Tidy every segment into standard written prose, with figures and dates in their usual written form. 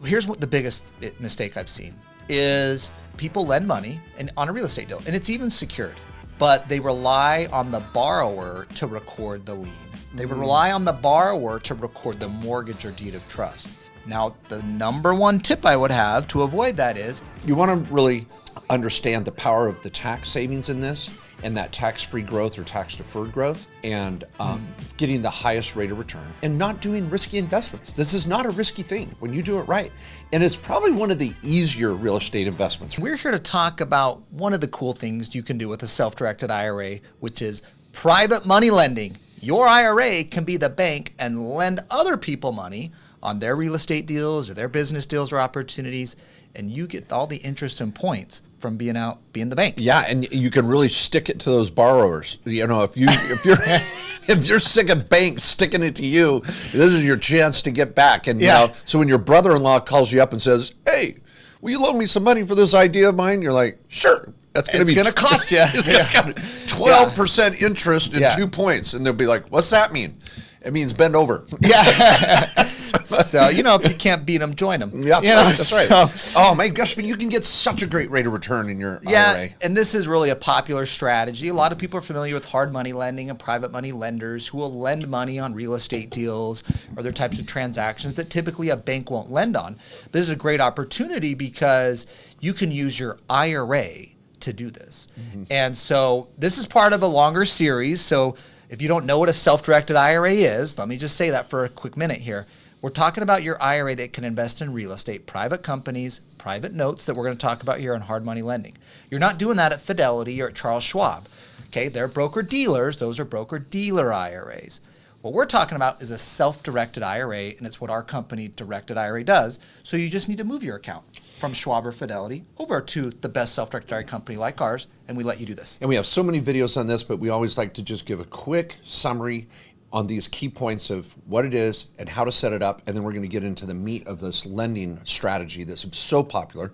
here's what the biggest mistake I've seen is people lend money on a real estate deal, and it's even secured, but they rely on the borrower to record the lien. They rely on the borrower to record the mortgage or deed of trust. Now, the number one tip I would have to avoid that is you want to really understand the power of the tax savings in this and that tax-free growth or tax-deferred growth and getting the highest rate of return and not doing risky investments. This is not a risky thing when you do it right. And it's probably one of the easier real estate investments. We're here to talk about one of the cool things you can do with a self-directed IRA, which is private money lending. Your IRA can be the bank and lend other people money on their real estate deals or their business deals or opportunities, and you get all the interest and points from being the bank. Yeah, and you can really stick it to those borrowers. You know, if you're sick of banks sticking it to you, this is your chance to get back. And yeah. You know, so when your brother-in-law calls you up and says, "Hey, will you loan me some money for this idea of mine?" You're like, "Sure." It's going to cost you. It's going to 12% interest in 2 points, and they'll be like, "What's that mean?" It means bend over. Yeah. So, you know, if you can't beat them, join them. Yeah, that's right. So, oh my gosh, but you can get such a great rate of return in your IRA. Yeah, and this is really a popular strategy. A lot of people are familiar with hard money lending and private money lenders who will lend money on real estate deals or other types of transactions that typically a bank won't lend on. This is a great opportunity because you can use your IRA to do this. And so this is part of a longer series. So if you don't know what a self-directed IRA is, let me just say that for a quick minute here. We're talking about your IRA that can invest in real estate, private companies, private notes that we're going to talk about here on hard money lending. You're not doing that at Fidelity or at Charles Schwab. Okay, they're broker-dealers. Those are broker-dealer IRAs. What we're talking about is a self-directed IRA, and it's what our company Directed IRA does. So you just need to move your account from Schwab or Fidelity over to the best self-directed IRA company like ours, and we let you do this. And we have so many videos on this, but we always like to just give a quick summary on these key points of what it is and how to set it up, and then we're going to get into the meat of this lending strategy that's so popular.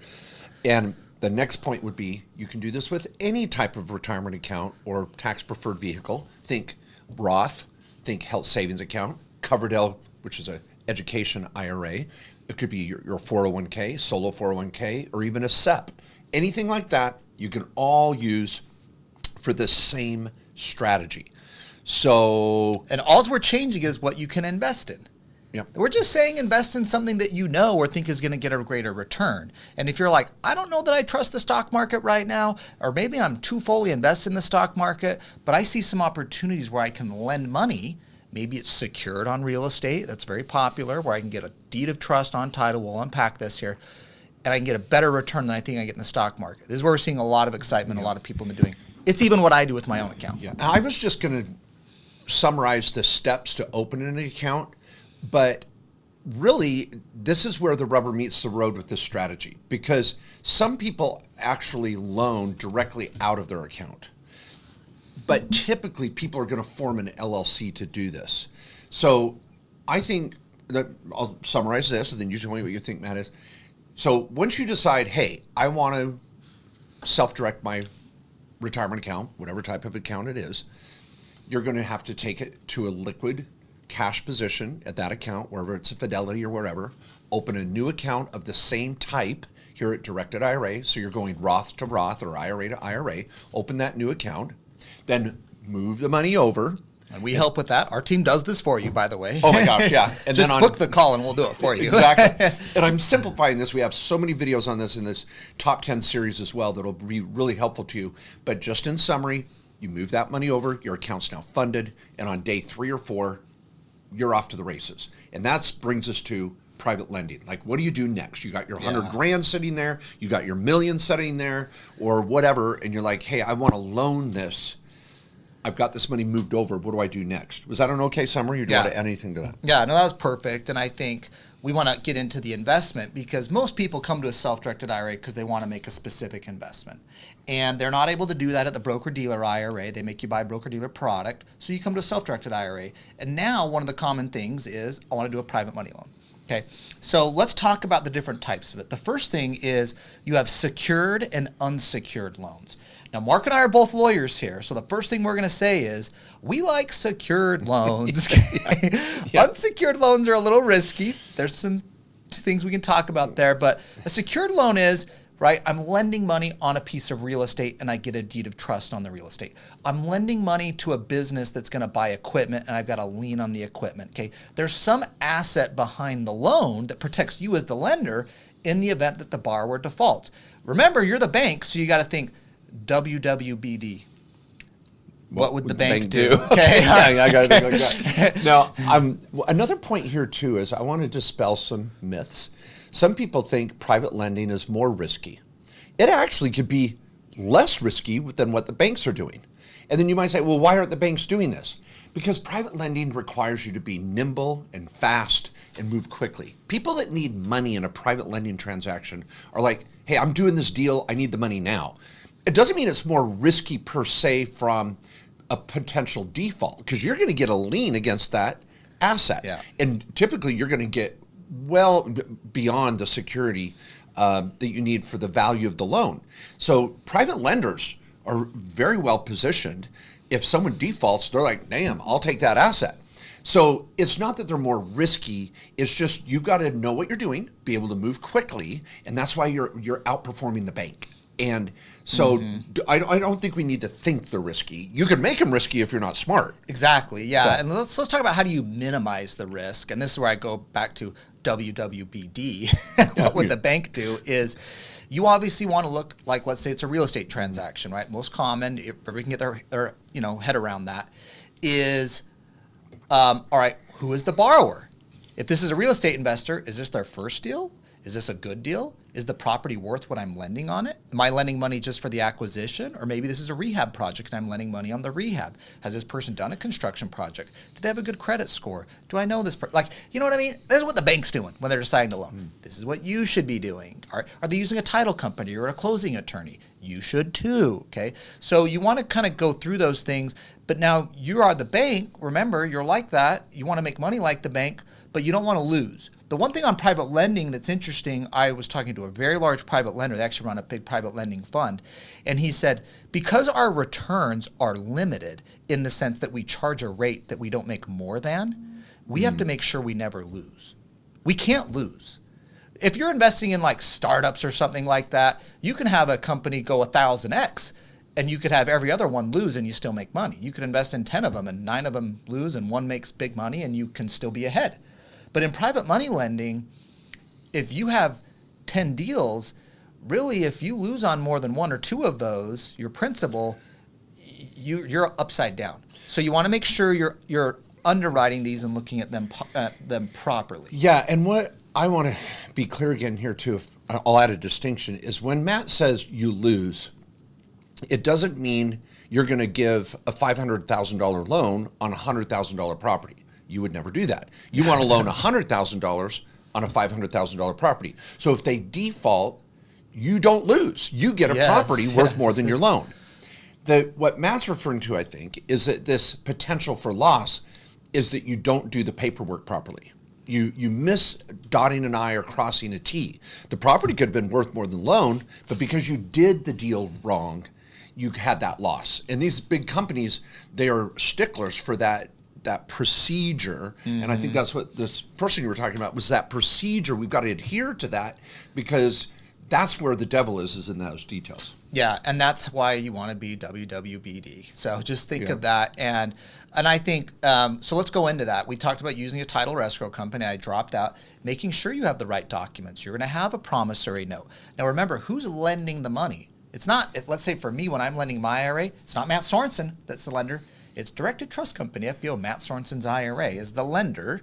And the next point would be you can do this with any type of retirement account or tax-preferred vehicle. Think Roth, think health savings account, Coverdell, which is an education IRA. It could be your 401k, solo 401k, or even a SEP. Anything like that, you can all use for the same strategy. So, and all we're changing is what you can invest in. Yep. We're just saying invest in something that you know or think is going to get a greater return. And if you're like, I don't know that I trust the stock market right now, or maybe I'm too fully invested in the stock market, but I see some opportunities where I can lend money. Maybe it's secured on real estate. That's very popular, where I can get a deed of trust on title. We'll unpack this here. And I can get a better return than I think I get in the stock market. This is where we're seeing a lot of excitement, a lot of people have been doing. It's even what I do with my own account. Yeah, I was just going to summarize the steps to open an account, but really this is where the rubber meets the road with this strategy, because some people actually loan directly out of their account, but typically people are going to form an LLC to do this. So I think that I'll summarize this, and then you tell me what you think, Matt, is. So once you decide, hey, I want to self-direct my retirement account, whatever type of account it is, you're going to have to take it to a liquid cash position at that account, wherever it's a Fidelity or wherever, open a new account of the same type here at Directed IRA. So you're going Roth to Roth or IRA to IRA, open that new account, then move the money over. And we help with that. Our team does this for you, by the way. Oh my gosh, yeah. And just then book the call and we'll do it for you. Exactly. And I'm simplifying this. We have so many videos on this in this top 10 series as well that'll be really helpful to you. But just in summary, you move that money over, your account's now funded, and on day 3 or 4, you're off to the races. And that brings us to private lending. Like, what do you do next? You got your 100 grand sitting there, you got your million sitting there, or whatever, and you're like, hey, I want to loan this. I've got this money moved over. What do I do next? Was that an okay summary, or do you want to add anything to that? Yeah, no, that was perfect. And I think we want to get into the investment, because most people come to a self-directed IRA because they want to make a specific investment. And they're not able to do that at the broker-dealer IRA. They make you buy a broker-dealer product. So you come to a self-directed IRA. And now one of the common things is, I want to do a private money loan. Okay, so let's talk about the different types of it. The first thing is you have secured and unsecured loans. Now, Mark and I are both lawyers here, so the first thing we're going to say is we like secured loans. Unsecured loans are a little risky. There's some things we can talk about there. But a secured loan is, right, I'm lending money on a piece of real estate and I get a deed of trust on the real estate. I'm lending money to a business that's going to buy equipment and I've got a lien on the equipment. Okay, there's some asset behind the loan that protects you as the lender in the event that the borrower defaults. Remember, you're the bank, so you got to think WWBD. What would the bank do? Okay, yeah, I got to think like that. Now, another point here too is I want to dispel some myths. Some people think private lending is more risky. It actually could be less risky than what the banks are doing. And then you might say, well, why aren't the banks doing this? Because private lending requires you to be nimble and fast and move quickly. People that need money in a private lending transaction are like, hey, I'm doing this deal, I need the money now. It doesn't mean it's more risky per se from a potential default, because you're going to get a lien against that asset. Yeah. And typically you're going to get well beyond the security that you need for the value of the loan. So private lenders are very well positioned. If someone defaults, they're like, damn, I'll take that asset. So it's not that they're more risky. It's just you've got to know what you're doing, be able to move quickly, and that's why you're outperforming the bank. And so I don't think we need to think they're risky. You could make them risky if you're not smart. Exactly, yeah. And let's talk about how do you minimize the risk. And this is where I go back to WWBD. What would the bank do is you obviously want to look like, let's say it's a real estate transaction, right? Most common, if everybody can get their head around that, is, all right, who is the borrower? If this is a real estate investor, is this their first deal? Is this a good deal? Is the property worth what I'm lending on it? Am I lending money just for the acquisition? Or maybe this is a rehab project and I'm lending money on the rehab. Has this person done a construction project? Do they have a good credit score? Do I know this person? Like, you know what I mean? This is what the bank's doing when they're deciding to loan. This is what you should be doing. Are they using a title company or a closing attorney? You should too, okay? So you want to kind of go through those things, but now you are the bank. Remember, you're like that. You want to make money like the bank, but you don't want to lose. The one thing on private lending that's interesting, I was talking to a very large private lender. They actually run a big private lending fund. And he said, because our returns are limited in the sense that we charge a rate that we don't make more than, we have to make sure we never lose. We can't lose. If you're investing in like startups or something like that, you can have a company go 1,000x and you could have every other one lose and you still make money. You could invest in 10 of them and 9 of them lose and 1 makes big money and you can still be ahead. But in private money lending, if you have 10 deals, really if you lose on more than 1 or 2 of those, your principal, you're upside down. So you want to make sure you're underwriting these and looking at them properly. Yeah, and what I want to be clear again here too, if I'll add a distinction, is when Matt says you lose, it doesn't mean you're going to give a $500,000 loan on a $100,000 property. You would never do that. You want to loan $100,000 on a $500,000 property. So if they default, you don't lose. You get a property worth more than your loan. What Matt's referring to, I think, is that this potential for loss is that you don't do the paperwork properly. You miss dotting an I or crossing a T. The property could have been worth more than loan, but because you did the deal wrong, you had that loss. And these big companies, they are sticklers for that procedure. And I think that's what this person you were talking about was, that procedure. We've got to adhere to that because that's where the devil is in those details. Yeah, and that's why you want to be WWBD. So just think of that. And I think, so let's go into that. We talked about using a title or escrow company. I dropped out. Making sure you have the right documents. You're going to have a promissory note. Now remember, who's lending the money? It's not, let's say for me, when I'm lending my IRA, it's not Matt Sorensen that's the lender. It's Directed Trust Company, FBO. Matt Sorensen's IRA is the lender.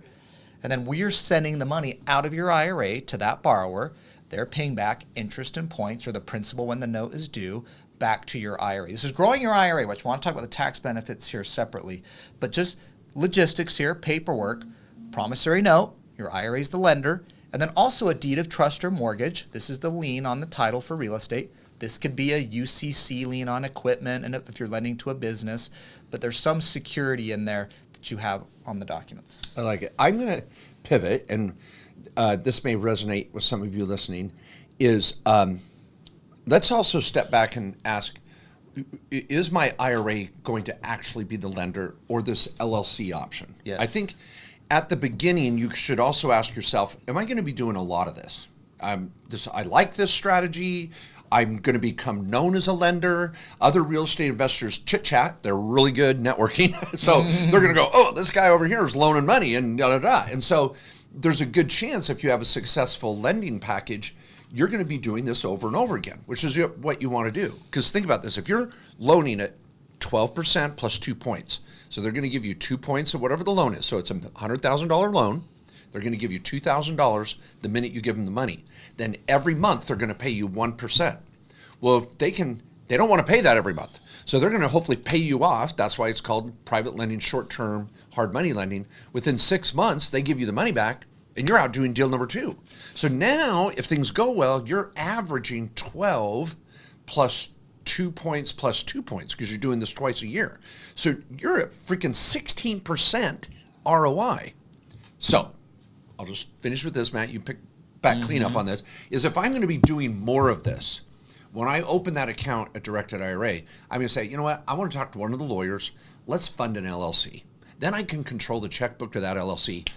And then we're sending the money out of your IRA to that borrower. They're paying back interest and points, or the principal when the note is due, back to your IRA. This is growing your IRA, which I want to talk about the tax benefits here separately. But just logistics here, paperwork, promissory note, your IRA is the lender, and then also a deed of trust or mortgage. This is the lien on the title for real estate. This could be a UCC lien on equipment, and if you're lending to a business, but there's some security in there that you have on the documents. I like it. I'm going to pivot, and this may resonate with some of you listening, is let's also step back and ask, is my IRA going to actually be the lender or this LLC option? Yes. I think at the beginning, you should also ask yourself, am I going to be doing a lot of this? I like this strategy. I'm going to become known as a lender. Other real estate investors chit-chat. They're really good networking. So they're going to go, oh, this guy over here is loaning money and da-da-da. And so there's a good chance if you have a successful lending package, you're going to be doing this over and over again, which is what you want to do. Because think about this. If you're loaning at 12% plus 2 points, so they're going to give you 2 points of whatever the loan is. So it's a $100,000 loan. They're going to give you $2,000 the minute you give them the money. Then every month they're going to pay you 1%. Well, if they don't want to pay that every month. So they're going to hopefully pay you off. That's why it's called private lending, short-term, hard money lending. Within 6 months, they give you the money back and you're out doing deal number 2. So now if things go well, you're averaging 12 plus 2 points plus 2 points because you're doing this twice a year. So you're at freaking 16% ROI. So I'll just finish with this, Matt. You pick back clean up on this. Is if I'm going to be doing more of this, when I open that account at Directed IRA, I'm going to say, you know what? I want to talk to one of the lawyers. Let's fund an LLC. Then I can control the checkbook to that LLC,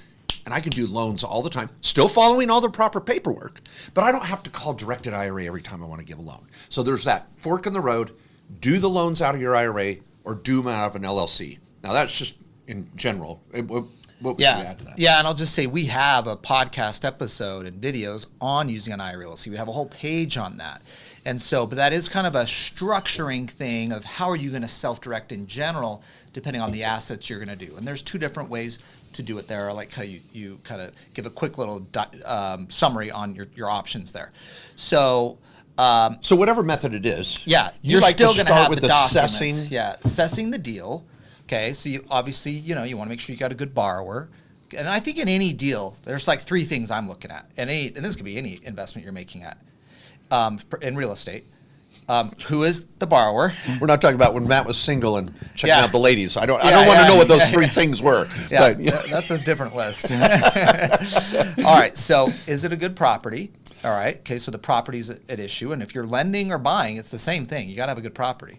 and I can do loans all the time, still following all the proper paperwork, but I don't have to call Directed IRA every time I want to give a loan. So there's that fork in the road. Do the loans out of your IRA or do them out of an LLC. Now that's just in general. What would you add to that? Yeah, and I'll just say we have a podcast episode and videos on using an IRA LLC. We have a whole page on that. And so, but that is kind of a structuring thing of how are you going to self-direct in general, depending on the assets you're going to do. And there's 2 different ways to do it there. I like how you kind of give a quick little summary on your options there. So, so whatever method it is, you're like still to going to start have with the documents. assessing. Assessing the deal. Okay, so you obviously, you want to make sure you got a good borrower. And I think in any deal, there's like 3 things I'm looking at. And this could be any investment you're making at in real estate. Who is the borrower? We're not talking about when Matt was single and checking out the ladies. I don't want to know what those 3 things were. But, that's a different list. All right, so is it a good property? All right, okay, so the property's at issue. And if you're lending or buying, it's the same thing. You got to have a good property.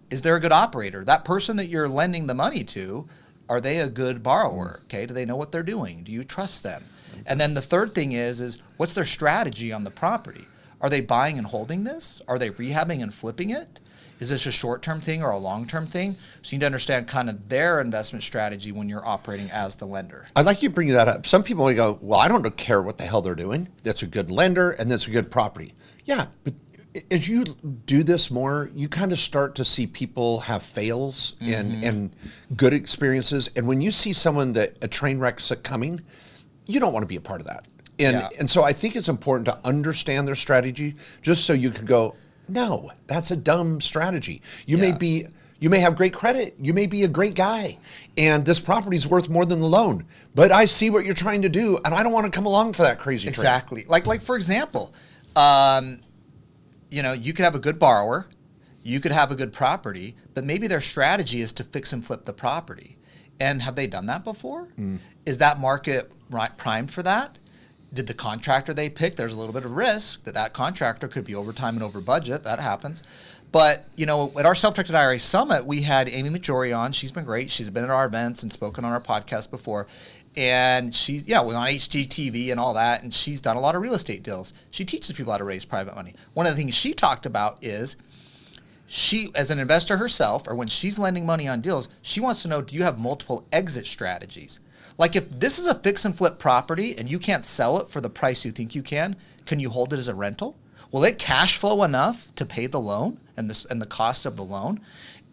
Is there a good operator? That person that you're lending the money to, are they a good borrower? Okay, do they know what they're doing? Do you trust them? And then the third thing is what's their strategy on the property? Are they buying and holding this? Are they rehabbing and flipping it? Is this a short-term thing or a long-term thing? So you need to understand kind of their investment strategy when you're operating as the lender. I'd like you to bring that up. Some people will go, well, I don't care what the hell they're doing. That's a good lender and that's a good property. Yeah, but as you do this more, you kind of start to see people have fails and good experiences. And when you see someone that a train wreck's coming, you don't want to be a part of that. And so I think it's important to understand their strategy just so you can go, no, that's a dumb strategy. You may have great credit. You may be a great guy. And this property's worth more than the loan. But I see what you're trying to do, and I don't want to come along for that crazy trade. Exactly. Like for example, you could have a good borrower, you could have a good property, but maybe their strategy is to fix and flip the property. And have they done that before? Is that market primed for that? Did the contractor they picked, there's a little bit of risk that contractor could be over time and over budget. That happens. But, at our Self-Directed IRA Summit, we had Amy Majori on. She's been great. She's been at our events and spoken on our podcast before. And she's, was on HGTV and all that, and she's done a lot of real estate deals. She teaches people how to raise private money. One of the things she talked about is she, as an investor herself, or when she's lending money on deals, she wants to know, do you have multiple exit strategies? Like if this is a fix and flip property and you can't sell it for the price you think you can you hold it as a rental? Will it cash flow enough to pay the loan and the cost of the loan?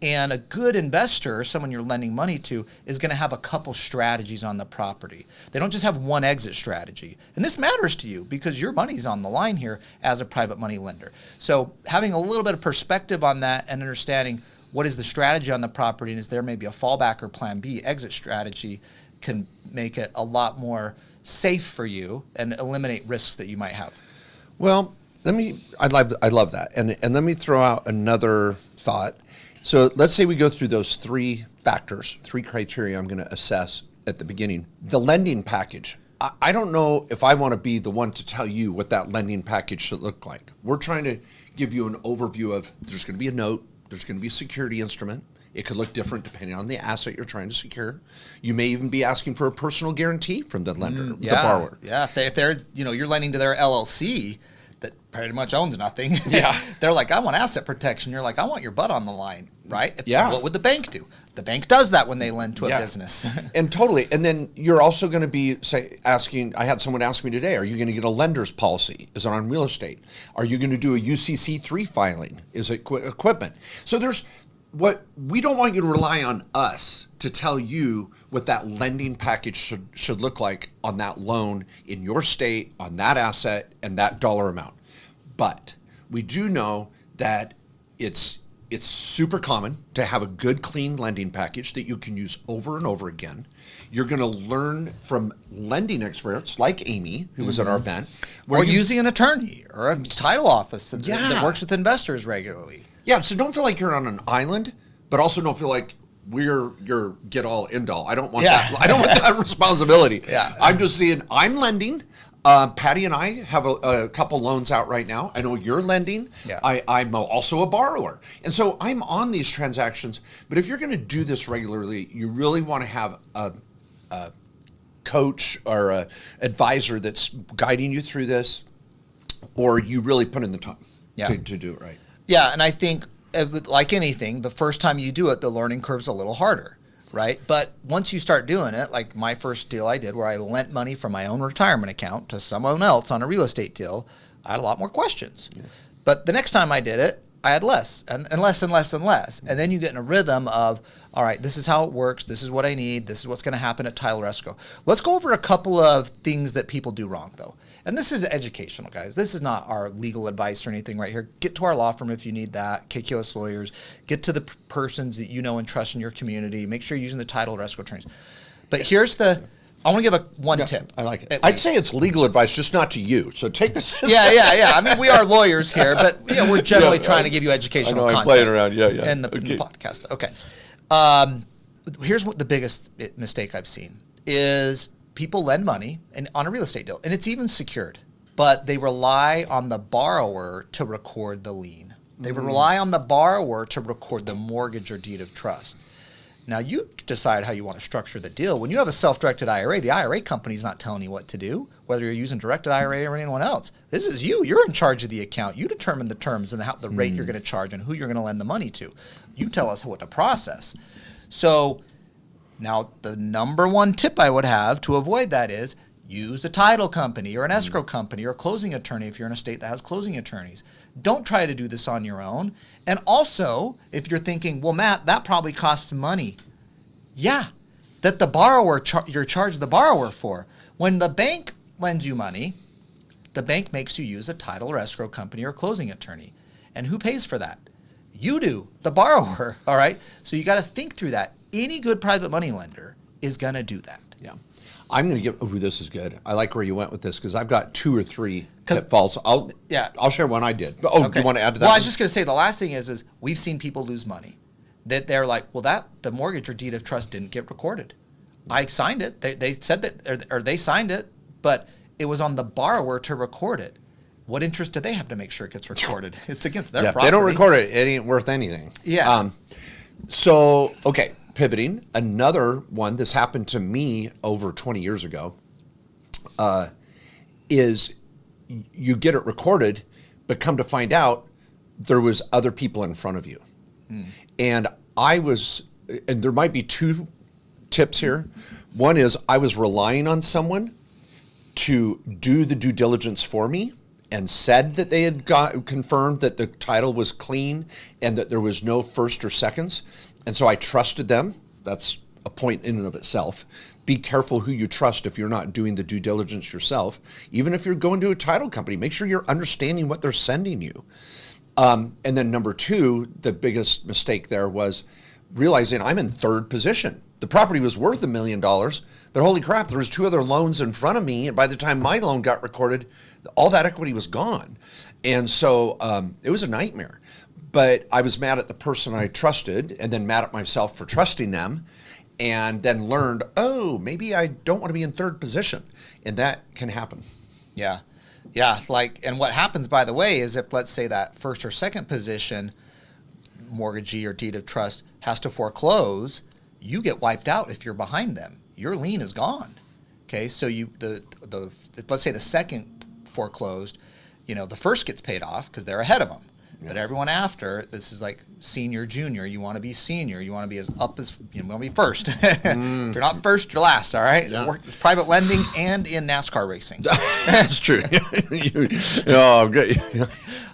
And a good investor, someone you're lending money to, is going to have a couple strategies on the property. They don't just have one exit strategy. And this matters to you because your money's on the line here as a private money lender. So having a little bit of perspective on that and understanding what is the strategy on the property and is there maybe a fallback or plan B exit strategy can make it a lot more safe for you and eliminate risks that you might have. Well, I love that. And let me throw out another thought. So let's say we go through those 3 factors, 3 criteria I'm going to assess at the beginning. The lending package. I don't know if I want to be the one to tell you what that lending package should look like. We're trying to give you an overview of there's going to be a note, there's going to be a security instrument, It could look different depending on the asset you're trying to secure. You may even be asking for a personal guarantee from the lender, the borrower. Yeah, if they're you're lending to their LLC that pretty much owns nothing. Yeah. They're like, I want asset protection. You're like, I want your butt on the line, right? Yeah. What would the bank do? The bank does that when they lend to a business. And totally. And then you're also going to be asking, I had someone ask me today, are you going to get a lender's policy? Is it on real estate? Are you going to do a UCC3 filing? Is it equipment? So we don't want you to rely on us to tell you what that lending package should look like on that loan in your state, on that asset, and that dollar amount. But we do know that it's super common to have a good, clean lending package that you can use over and over again. You're going to learn from lending experts like Amy, who was at our event. Or using an attorney or a title office that works with investors regularly. Yeah, so don't feel like you're on an island, but also don't feel like we're your get-all, end-all. I don't want that. I don't want that responsibility. Yeah. I'm just saying I'm lending. Patty and I have a couple loans out right now. I know you're lending. Yeah. I'm also a borrower. And so I'm on these transactions. But if you're going to do this regularly, you really want to have a coach or a advisor that's guiding you through this, or you really put in the time to do it right. Yeah, and I think, like anything, the first time you do it, the learning curve's a little harder. Right. But once you start doing it, like my first deal I did where I lent money from my own retirement account to someone else on a real estate deal, I had a lot more questions. Yeah. But the next time I did it, I had less and less and less and less. And then you get in a rhythm of, all right, this is how it works. This is what I need. This is what's going to happen at title escrow. Let's go over a couple of things that people do wrong, though. And this is educational, guys. This is not our legal advice or anything right here. Get to our law firm if you need that. KQS lawyers. Get to the persons that you know and trust in your community. Make sure you're using the title or escrow attorneys. But here's I want to give one tip. I like it. I'd say it's legal advice, just not to you. So take this. Yeah. I mean, we are lawyers here, but we're generally trying to give you educational content. I'm playing around. In the podcast. Okay. Here's what the biggest mistake I've seen is people lend money on a real estate deal, and it's even secured, but they rely on the borrower to record the lien. They rely on the borrower to record the mortgage or deed of trust. Now, you decide how you want to structure the deal. When you have a self-directed IRA, the IRA company's not telling you what to do, whether you're using directed IRA or anyone else. This is you. You're in charge of the account. You determine the terms and the rate you're going to charge and who you're going to lend the money to. You tell us what to process. So now the number one tip I would have to avoid that is use a title company or an escrow company or a closing attorney if you're in a state that has closing attorneys. Don't try to do this on your own. And also, if you're thinking, well, Matt, that probably costs money. Yeah, that the borrower, you're charged the borrower for. When the bank lends you money, the bank makes you use a title or escrow company or closing attorney. And who pays for that? You do, the borrower, all right? So you got to think through that. Any good private money lender is going to do that. Yeah. I'm going to give, this is good. I like where you went with this because I've got 2 or 3 pitfalls. I'll share one I did. Do you want to add to that? Well, I was just going to say the last thing is we've seen people lose money. That they're like, well, the mortgage or deed of trust didn't get recorded. I signed it. They said that, or they signed it, but it was on the borrower to record it. What interest do they have to make sure it gets recorded? It's against their property. They don't record it. It ain't worth anything. Yeah. Pivoting. Another one, this happened to me over 20 years ago, is you get it recorded, but come to find out there was other people in front of you. And and there might be 2 tips here. One is I was relying on someone to do the due diligence for me and said that they had confirmed that the title was clean and that there was no first or seconds. And so I trusted them. That's a point in and of itself. Be careful who you trust if you're not doing the due diligence yourself. Even if you're going to a title company, make sure you're understanding what they're sending you. And then number 2, the biggest mistake there was realizing I'm in third position. The property was worth $1 million, but holy crap, there was 2 other loans in front of me. And by the time my loan got recorded, all that equity was gone. And so it was a nightmare. But I was mad at the person I trusted and then mad at myself for trusting them and then learned, maybe I don't want to be in third position. And that can happen. Yeah. Yeah. And what happens, by the way, is if, let's say, that first or second position mortgagee or deed of trust has to foreclose, you get wiped out if you're behind them. Your lien is gone. Okay, so let's say the second foreclosed, the first gets paid off because they're ahead of them. Yeah. But everyone after, this is like senior, junior. You want to be senior. You want to be as up as you want to be first. If you're not first, you're last. All right. Yeah. It's private lending and in NASCAR racing. That's true.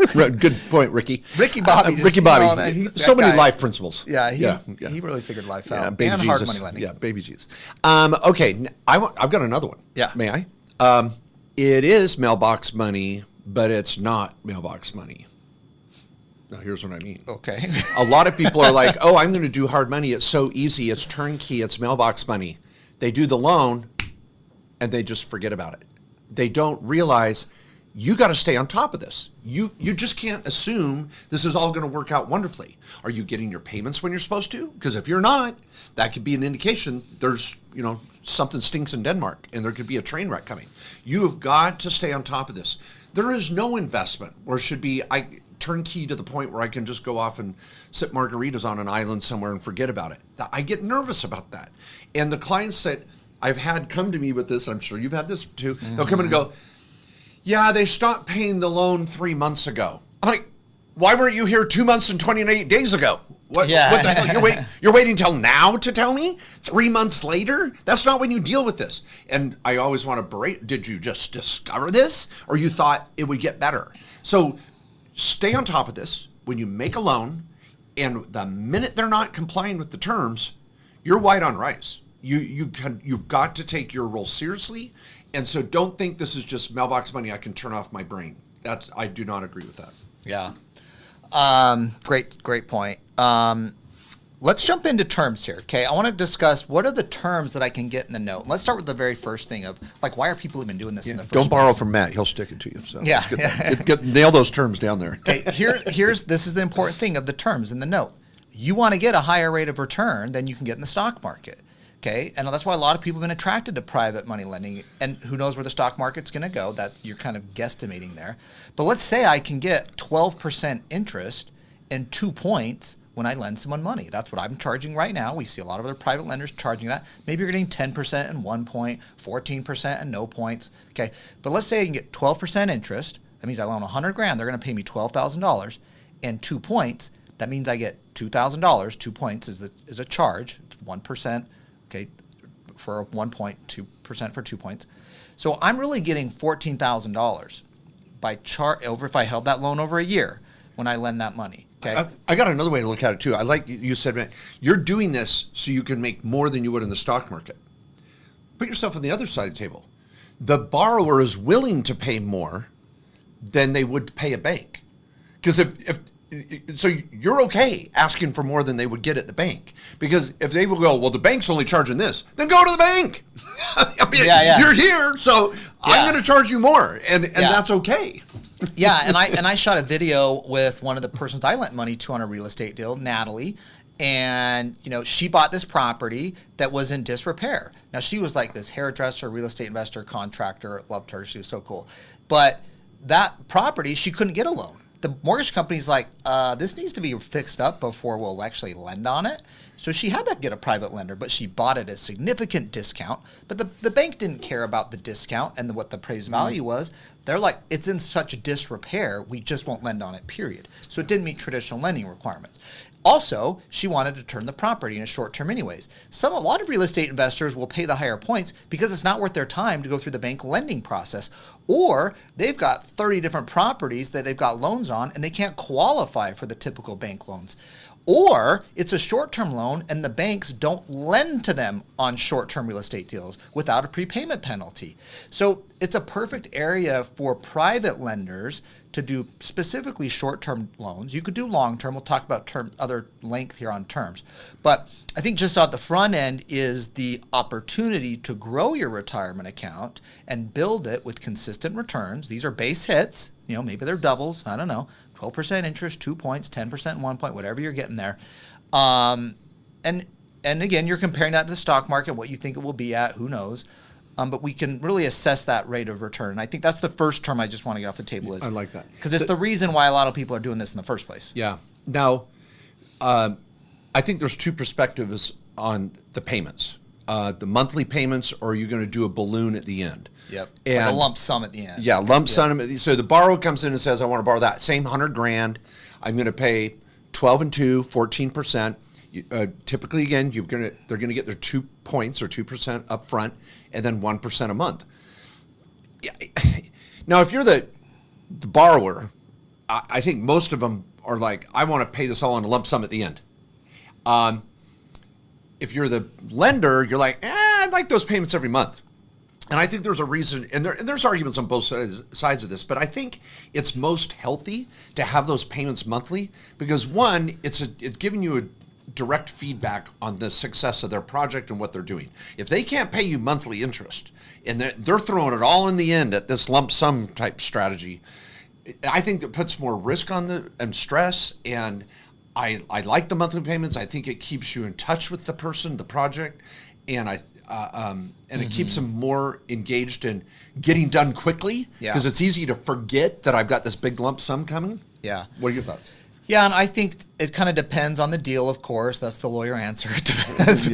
Good point, Ricky. Ricky Bobby. Ricky Bobby. So many life principles. Yeah, he really figured life out. Baby and Jesus. Hard money lending. Yeah, baby Jesus. Okay, I've got another one. Yeah. May I? It is mailbox money, but it's not mailbox money. Now, here's what I mean. Okay. A lot of people are like, oh, I'm going to do hard money. It's so easy. It's turnkey. It's mailbox money. They do the loan, and they just forget about it. They don't realize you got to stay on top of this. You just can't assume this is all going to work out wonderfully. Are you getting your payments when you're supposed to? Because if you're not, that could be an indication there's, something stinks in Denmark, and there could be a train wreck coming. You have got to stay on top of this. There is no investment where it should be turnkey to the point where I can just go off and sip margaritas on an island somewhere and forget about it. I get nervous about that. And the clients that I've had come to me with this, I'm sure you've had this too, they'll come in and go, yeah, they stopped paying the loan 3 months ago. I'm like, why weren't you here 2 months and 28 days ago? What the hell? You're waiting till now to tell me? 3 months later? That's not when you deal with this. And I always want to berate, did you just discover this? Or you thought it would get better? So stay on top of this. When you make a loan, and the minute they're not complying with the terms, you're white on rice. You've got to take your role seriously. And so don't think this is just mailbox money I can turn off my brain. I do not agree with that. Yeah. Great point. Let's jump into terms here, okay? I want to discuss what are the terms that I can get in the note. Let's start with the very first thing of, why are people even doing this in the first place? Don't borrow from Matt. He'll stick it to you. So yeah. Nail those terms down there. Okay, this is the important thing of the terms in the note. You want to get a higher rate of return than you can get in the stock market, okay? And that's why a lot of people have been attracted to private money lending, and who knows where the stock market's going to go. That you're kind of guesstimating there. But let's say I can get 12% interest and 2 points when I lend someone money. That's what I'm charging right now. We see a lot of other private lenders charging that. Maybe you're getting 10% and 1 point, 14% and no points. Okay, but let's say I can get 12% interest. That means I loan $100,000. They're going to pay me $12,000 and 2 points. That means I get $2,000. 2 points is a charge. It's 1%. Okay, for 1 point, 2% for 2 points. So I'm really getting $14,000 by over if I held that loan over a year when I lend that money. Okay. I got another way to look at it too. I like you said, man, you're doing this so you can make more than you would in the stock market. Put yourself on the other side of the table. The borrower is willing to pay more than they would pay a bank. Because so you're okay asking for more than they would get at the bank. Because if they will go, well, the bank's only charging this, then go to the bank. I mean, you're here, so I'm going to charge you more, and that's okay. Yeah, and I shot a video with one of the persons I lent money to on a real estate deal, Natalie, and she bought this property that was in disrepair. Now she was like this hairdresser, real estate investor, contractor, loved her, she was so cool. But that property, she couldn't get a loan. The mortgage company's like, this needs to be fixed up before we'll actually lend on it. So she had to get a private lender, but she bought it at a significant discount. But the bank didn't care about the discount and what the appraised value was. They're like, it's in such disrepair, we just won't lend on it, period. So it didn't meet traditional lending requirements. Also, she wanted to turn the property in a short term anyways. A lot of real estate investors will pay the higher points because it's not worth their time to go through the bank lending process. Or they've got 30 different properties that they've got loans on and they can't qualify for the typical bank loans. Or it's a short-term loan and the banks don't lend to them on short-term real estate deals without a prepayment penalty. So it's a perfect area for private lenders to do specifically short-term loans. You could do long-term. We'll talk about other length here on terms. But I think just at the front end is the opportunity to grow your retirement account and build it with consistent returns. These are base hits. Maybe they're doubles. I don't know. 12% interest, 2 points, 10%, 1 point, whatever you're getting there. And again, you're comparing that to the stock market, what you think it will be at, who knows. But we can really assess that rate of return. I think that's the first term I just want to get off the table. I like that. Because it's the reason why a lot of people are doing this in the first place. Yeah. Now, I think there's two perspectives on the payments. The monthly payments, or are you going to do a balloon at the end? Yep. And like a lump sum at the end. Yeah, lump sum. So the borrower comes in and says, I want to borrow that same $100,000. I'm going to pay 12 and 2, 14%. Typically, again, they're going to get their 2 points or 2% up front, and then 1% a month. Now, if you're the borrower, I think most of them are like, I want to pay this all in a lump sum at the end. If you're the lender, you're like, I'd like those payments every month. And I think there's a reason, and there's arguments on both sides of this, but I think it's most healthy to have those payments monthly because, one, it's giving you a direct feedback on the success of their project and what they're doing. If they can't pay you monthly interest and they're throwing it all in the end at this lump sum type strategy, I think that puts more risk on and stress. And I like the monthly payments. I think it keeps you in touch with the person, the project, and it keeps them more engaged in getting done quickly because it's easy to forget that I've got this big lump sum coming. Yeah. What are your thoughts? Yeah, and I think it kind of depends on the deal, of course. That's the lawyer answer. It depends.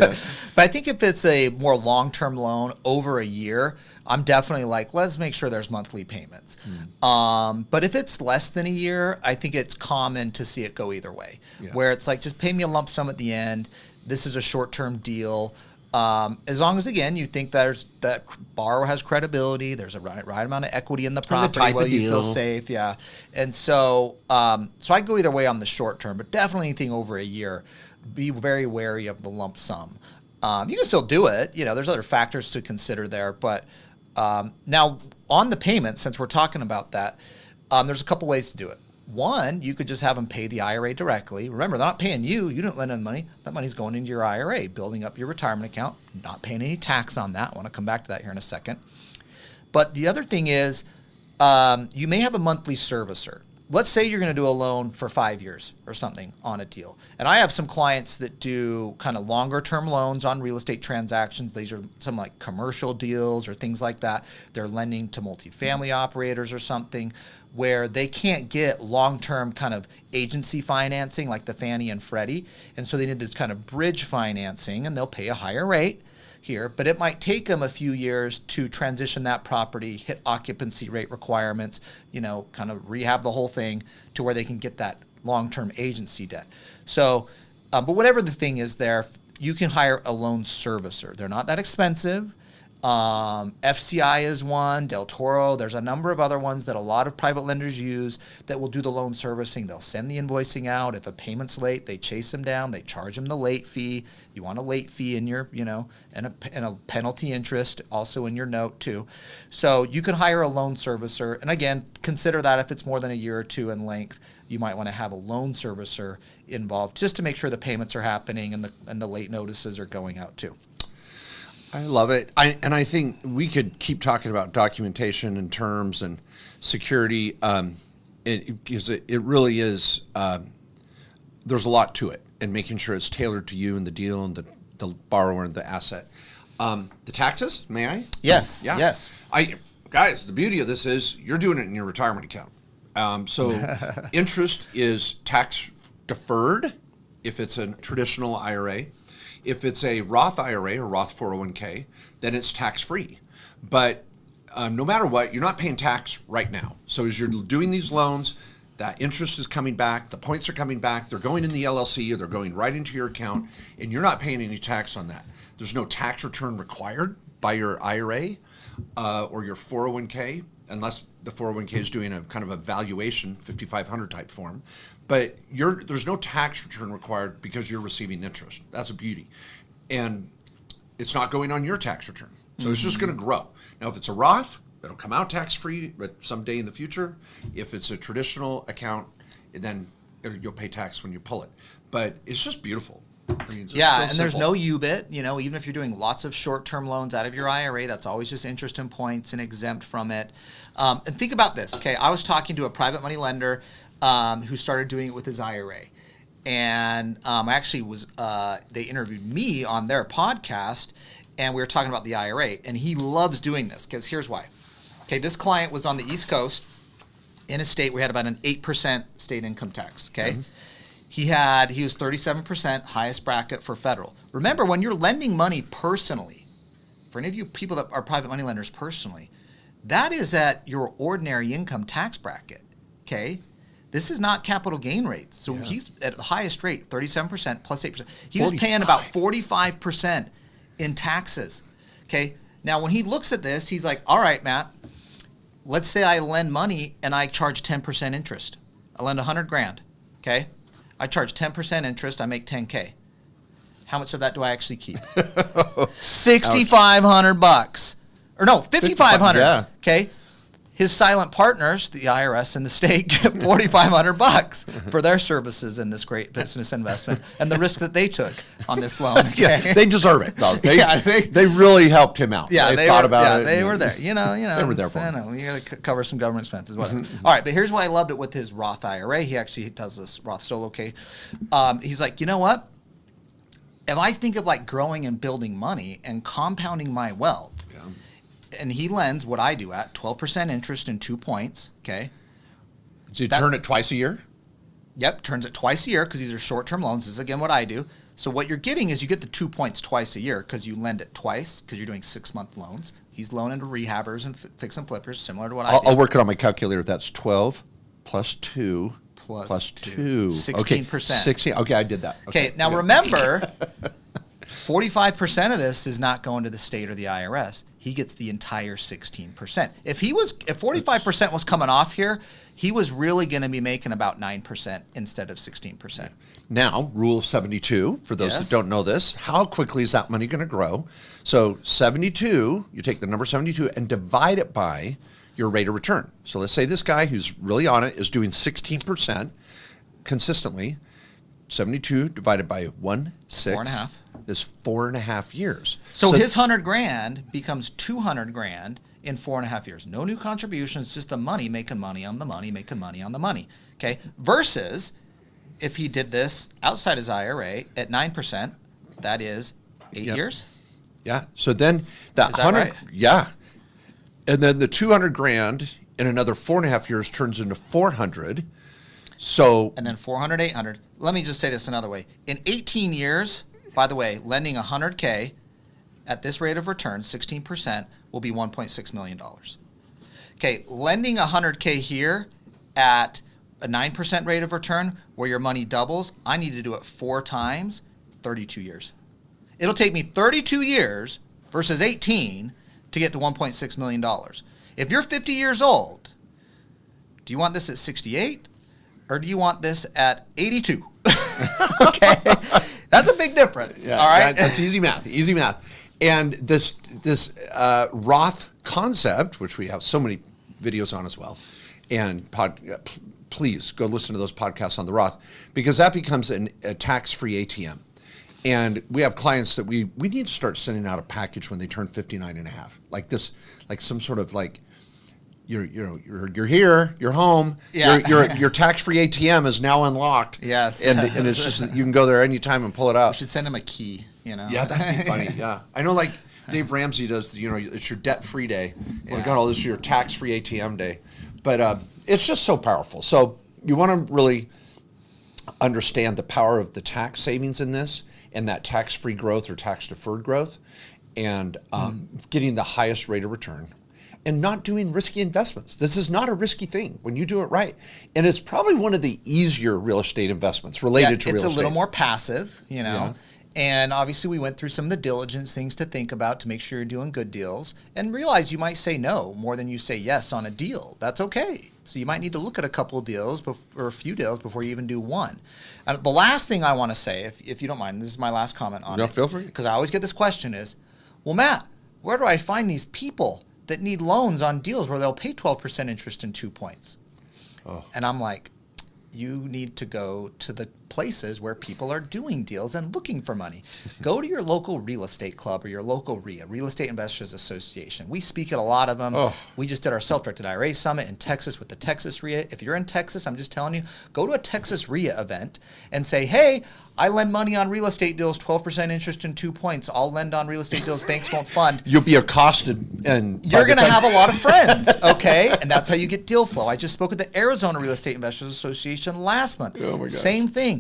But I think if it's a more long-term loan over a year, I'm definitely like, let's make sure there's monthly payments. But if it's less than a year, I think it's common to see it go either way, where it's like, just pay me a lump sum at the end. This is a short-term deal. As long as, again, you think that borrower has credibility, there's a right amount of equity in the property where you feel safe, and so I go either way on the short term, but definitely anything over a year, be very wary of the lump sum. You can still do it, there's other factors to consider there, but now on the payment, since we're talking about that, there's a couple ways to do it. One, you could just have them pay the IRA directly. Remember, they're not paying you. You didn't lend them money. That money's going into your IRA, building up your retirement account, not paying any tax on that. I want to come back to that here in a second. But the other thing is you may have a monthly servicer. Let's say you're going to do a loan for 5 years or something on a deal. And I have some clients that do kind of longer term loans on real estate transactions. These are some like commercial deals or things like that. They're lending to multifamily operators or something where they can't get long-term kind of agency financing like the Fannie and Freddie. And so they need this kind of bridge financing, and they'll pay a higher rate here, but it might take them a few years to transition that property, hit occupancy rate requirements, kind of rehab the whole thing to where they can get that long-term agency debt. So, but whatever the thing is there, you can hire a loan servicer. They're not that expensive. FCI is one, Del Toro. There's a number of other ones that a lot of private lenders use that will do the loan servicing. They'll send the invoicing out. If a payment's late, they chase them down. They charge them the late fee. You want a late fee in your, and a penalty interest also in your note too. So you can hire a loan servicer. And again, consider that if it's more than a year or two in length, you might want to have a loan servicer involved just to make sure the payments are happening and the late notices are going out too. I love it. I think we could keep talking about documentation and terms and security because it really is, there's a lot to it, and making sure it's tailored to you and the deal and the borrower and the asset. The taxes, may I? Yes, Yeah. yes. Guys, the beauty of this is you're doing it in your retirement account. So interest is tax deferred if it's a traditional IRA. If it's a Roth IRA or Roth 401k, then it's tax-free. But no matter what, you're not paying tax right now. So as you're doing these loans, that interest is coming back, the points are coming back, they're going in the LLC or they're going right into your account, and you're not paying any tax on that. There's no tax return required by your IRA or your 401k, unless the 401k is doing a kind of a valuation, 5500 type form. But there's no tax return required because you're receiving interest. That's a beauty. And it's not going on your tax return. So it's just going to grow. Now, if it's a Roth, it'll come out tax-free but someday in the future. If it's a traditional account, then you'll pay tax when you pull it. But it's just beautiful. There's no UBIT. Even if you're doing lots of short-term loans out of your IRA, that's always just interest and points and exempt from it. And think about this. Okay, I was talking to a private money lender who started doing it with his IRA. And they interviewed me on their podcast, and we were talking about the IRA. And he loves doing this because here's why. Okay, this client was on the East Coast in a state where we had about an 8% state income tax, okay? Mm-hmm. He was 37%, highest bracket for federal. Remember, when you're lending money personally, for any of you people that are private money lenders personally, that is at your ordinary income tax bracket, okay? This is not capital gain rates. So he's at the highest rate, 37% plus 8%. He was paying about 45% in taxes, okay? Now, when he looks at this, he's like, all right, Matt, let's say I lend money and I charge 10% interest. I lend 100 grand, okay? I charge 10% interest, I make 10K. How much of that do I actually keep? $6,500. Or no, 5,500. Yeah. Okay. His silent partners, the IRS and the state, get $4,500 for their services in this great business investment and the risk that they took on this loan. Okay? Yeah, they deserve it. Though. Yeah, they really helped him out. Yeah, they thought were, about yeah, it. They were there. You know, they were there for him. You got to cover some government expenses. Whatever. All right, but here's why I loved it with his Roth IRA. He actually does this Roth solo. Okay, he's like, you know what? If I think of like growing and building money and compounding my wealth. Yeah. And he lends what I do at 12% interest in 2 points. Okay. So you turn it twice a year? Yep. Turns it twice a year because these are short-term loans. This is again what I do. So what you're getting is you get the 2 points twice a year because you lend it twice because you're doing 6-month loans. He's loaning to rehabbers and fix and flippers, similar to what I do. I'll work it on my calculator. That's 12 plus 2 plus 2. 16%. Okay, 16. Okay, I did that. Okay, now remember, 45% of this is not going to the state or the IRS. He gets the entire 16%. If 45% was coming off here, he was really going to be making about 9% instead of 16%. Now, rule of 72, for those that don't know this, how quickly is that money going to grow? So 72, you take the number 72 and divide it by your rate of return. So let's say this guy who's really on it is doing 16% consistently. 72 divided by 1/6 4.5 is 4.5 years. So his 100 grand becomes 200 grand in 4.5 years. No new contributions, just the money making money on the money, making money on the money. Okay. Versus if he did this outside his IRA at 9%, that is 8 years. Yeah. So then that 100, right? Yeah. And then the 200 grand in another 4.5 years turns into 400. So and then 400, 800. Let me just say this another way. In 18 years, by the way, lending 100K at this rate of return, 16%, will be $1.6 million. Okay, lending 100K here at a 9% rate of return where your money doubles, I need to do it 4 times, 32 years. It'll take me 32 years versus 18 to get to $1.6 million. If you're 50 years old, do you want this at 68? Or do you want this at 82? Okay, that's a big difference. Yeah, all right, that's easy math. Easy math. And this Roth concept, which we have so many videos on as well, and please go listen to those podcasts on the Roth, because that becomes a tax-free ATM. And we have clients that we need to start sending out a package when they turn 59 and a half, like this, like some sort of like. You're here, you're home. Yeah. Your tax-free ATM is now unlocked. Yes. And it's just that you can go there anytime and pull it out. We should send him a key, you know. Yeah, that'd be funny. Yeah. I know, like Dave Ramsey does, it's your debt-free day. Well, God, this is your tax-free ATM day. But it's just so powerful. So you want to really understand the power of the tax savings in this and that tax-free growth or tax-deferred growth and getting the highest rate of return. And not doing risky investments. This is not a risky thing when you do it right. And it's probably one of the easier real estate investments related to real estate. It's a little more passive, you know. Yeah. And obviously we went through some of the diligence things to think about to make sure you're doing good deals and realize you might say no more than you say yes on a deal. That's okay. So you might need to look at a couple of deals or a few deals before you even do one. And the last thing I want to say, if you don't mind, this is my last comment on it. Feel free. Because I always get this question is, well, Matt, where do I find these people that need loans on deals where they'll pay 12% interest in 2 points? Oh. And I'm like, you need to go to the places where people are doing deals and looking for money. Go to your local real estate club or your local RIA, Real Estate Investors Association. We speak at a lot of them. Oh. We just did our self-directed IRA summit in Texas with the Texas RIA. If you're in Texas, I'm just telling you, go to a Texas RIA event and say, hey, I lend money on real estate deals, 12% interest in 2 points. I'll lend on real estate deals banks won't fund. You'll be accosted. And you're going to have a lot of friends, okay? And that's how you get deal flow. I just spoke at the Arizona Real Estate Investors Association last month. Oh my gosh. Same thing.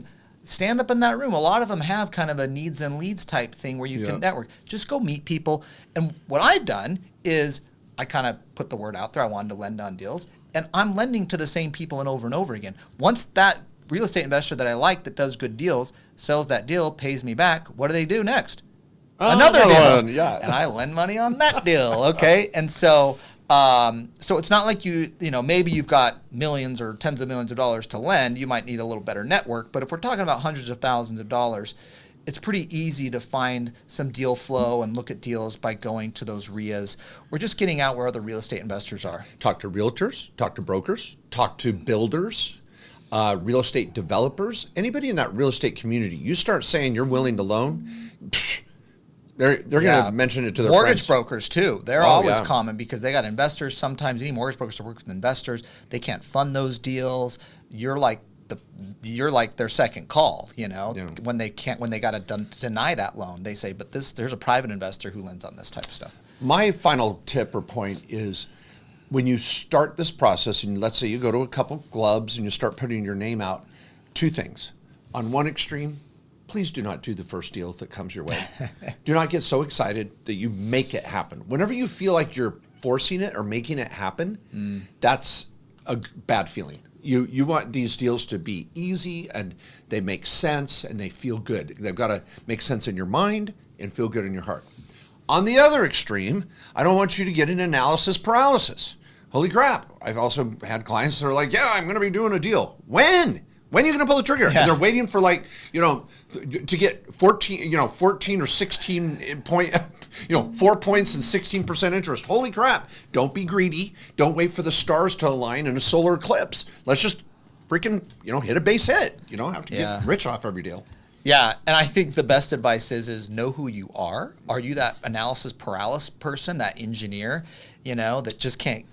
stand up in that room. A lot of them have kind of a needs and leads type thing where you can network. Just go meet people. And what I've done is I kind of put the word out there. I wanted to lend on deals, and I'm lending to the same people and over again. Once that real estate investor that I like that does good deals sells that deal, pays me back, what do they do next? Another deal. One, yeah. And I lend money on that deal. Okay. And so it's not like maybe you've got millions or tens of millions of dollars to lend. You might need a little better network. But if we're talking about hundreds of thousands of dollars, it's pretty easy to find some deal flow and look at deals by going to those RIAs or just getting out where other real estate investors are. Talk to realtors, talk to brokers, talk to builders, real estate developers, anybody in that real estate community. You start saying you're willing to loan, they're going to mention it to their mortgage friends. brokers too. They're always common because they got investors. Sometimes any mortgage brokers work with investors. They can't fund those deals. You're like their second call. When they got to deny that loan, they say, but there's a private investor who lends on this type of stuff. My final tip or point is when you start this process, and let's say you go to a couple clubs and you start putting your name out, two things. On one extreme, please do not do the first deal that comes your way. Do not get so excited that you make it happen. Whenever you feel like you're forcing it or making it happen, that's a bad feeling. You want these deals to be easy and they make sense and they feel good. They've got to make sense in your mind and feel good in your heart. On the other extreme, I don't want you to get an analysis paralysis. Holy crap. I've also had clients that are like, yeah, I'm going to be doing a deal. When? When are you going to pull the trigger? Yeah. And they're waiting for to get 14 or 16 point, 4 points and 16% interest. Holy crap. Don't be greedy. Don't wait for the stars to align in a solar eclipse. Let's just freaking, hit a base hit. You don't have to get rich off every deal. Yeah, and I think the best advice is know who you are. Are you that analysis paralysis person, that engineer, that just can't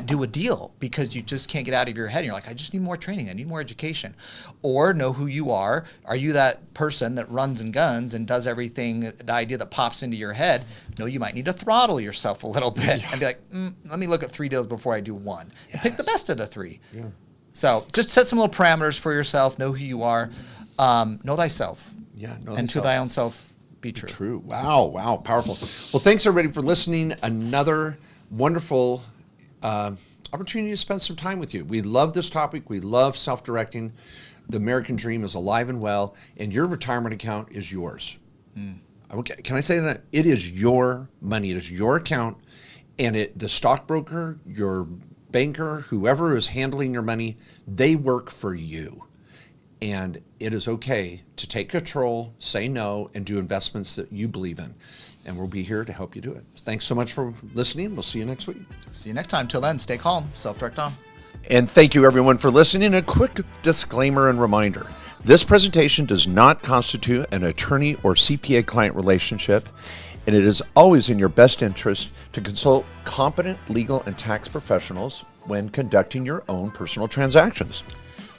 do a deal because you just can't get out of your head. And you're like, I just need more training. I need more education. Or know who you are. Are you that person that runs and guns and does everything, the idea that pops into your head? No, you might need to throttle yourself a little bit and be like, let me look at 3 deals before I do one. And pick the best of the 3. Yeah. So just set some little parameters for yourself. Know who you are. Know thyself. Yeah. And to thy own self be true. True. Wow. Powerful. Well, thanks everybody for listening. Another wonderful opportunity to spend some time with you. We love this topic. We love self-directing. The American dream is alive and well, and your retirement account is yours. Okay. Can I say that? It is your money. It is your account, and the stockbroker, your banker, whoever is handling your money, they work for you. And it is okay to take control, say no, and do investments that you believe in. And we'll be here to help you do it. Thanks so much for listening. We'll see you next week. See you next time. Till then, stay calm. Self-direct on. And thank you, everyone, for listening. A quick disclaimer and reminder. This presentation does not constitute an attorney or CPA client relationship, and it is always in your best interest to consult competent legal and tax professionals when conducting your own personal transactions.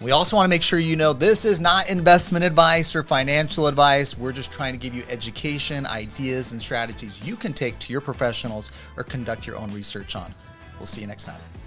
We also want to make sure this is not investment advice or financial advice. We're just trying to give you education, ideas, and strategies you can take to your professionals or conduct your own research on. We'll see you next time.